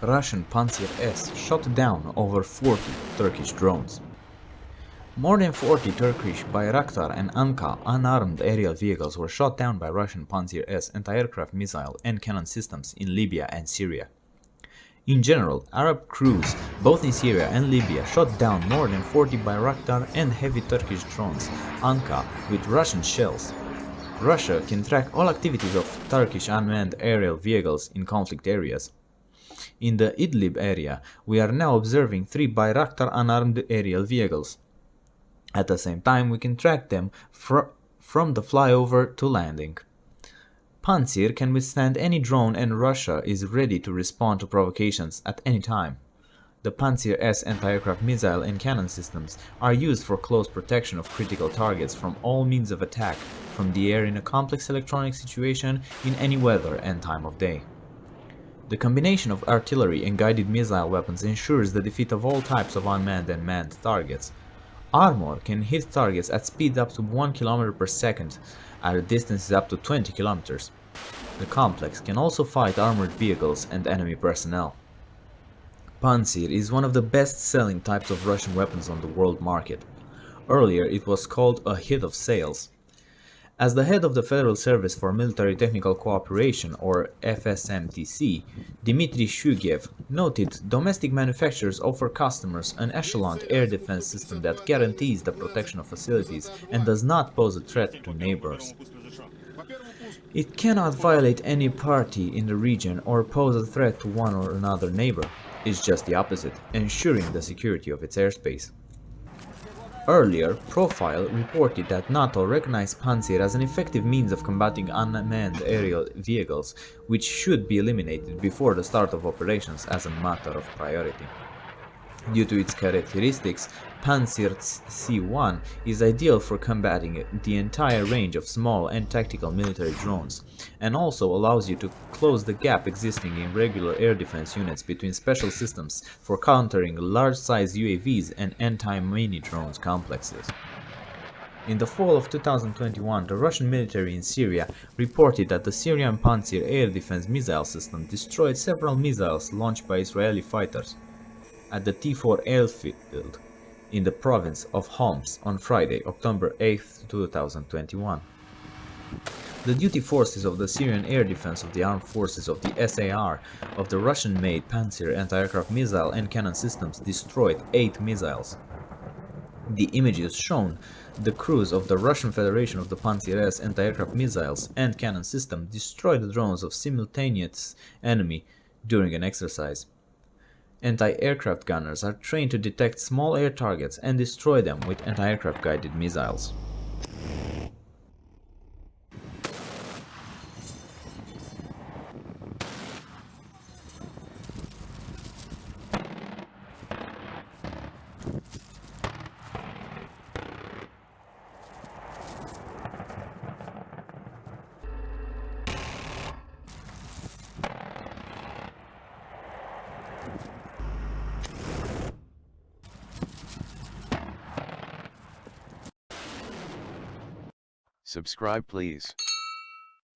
Russian Pantsir S shot down over 40 Turkish drones. More than 40 Turkish Bayraktar and Anka unarmed aerial vehicles were shot down by Russian Pantsir S anti-aircraft missile and cannon systems in Libya and Syria. In general, Arab crews, both in Syria and Libya, shot down more than 40 Bayraktar and heavy Turkish drones, Anka, with Russian shells. Russia can track all activities of Turkish unmanned aerial vehicles in conflict areas. In the Idlib area, we are now observing 3 Bayraktar unarmed aerial vehicles. At the same time, we can track them from the flyover to landing. Pantsir can withstand any drone and Russia is ready to respond to provocations at any time. The Pantsir S anti-aircraft missile and cannon systems are used for close protection of critical targets from all means of attack from the air in a complex electronic situation in any weather and time of day. The combination of artillery and guided missile weapons ensures the defeat of all types of unmanned and manned targets. Armor can hit targets at speeds up to 1 km per second, at distances up to 20 km. The complex can also fight armored vehicles and enemy personnel. Pantsir is one of the best-selling types of Russian weapons on the world market. Earlier it was called a hit of sales. As the head of the Federal Service for Military Technical Cooperation, or FSMTC, Dmitry Shugev noted domestic manufacturers offer customers an echeloned air defense system that guarantees the protection of facilities and does not pose a threat to neighbors. It cannot violate any party in the region or pose a threat to one or another neighbor. It's just the opposite, ensuring the security of its airspace. Earlier, Profile reported that NATO recognized Pantsir as an effective means of combating unmanned aerial vehicles, which should be eliminated before the start of operations as a matter of priority. Due to its characteristics, Pantsir C1 is ideal for combating the entire range of small and tactical military drones, and also allows you to close the gap existing in regular air defense units between special systems for countering large-size UAVs and anti-mini drones complexes. In the fall of 2021, the Russian military in Syria reported that the Syrian Pantsir air defense missile system destroyed several missiles launched by Israeli fighters at the T4 airfield in the province of Homs on Friday, October 8, 2021. The duty forces of the Syrian air defense of the armed forces of the SAR of the Russian-made Pantsir anti-aircraft missile and cannon systems destroyed 8 missiles. The images shown the crews of the Russian Federation of the Pantsir S anti-aircraft missiles and cannon system destroyed the drones of simultaneous enemy during an exercise. Anti-aircraft gunners are trained to detect small air targets and destroy them with anti-aircraft guided missiles. Subscribe please.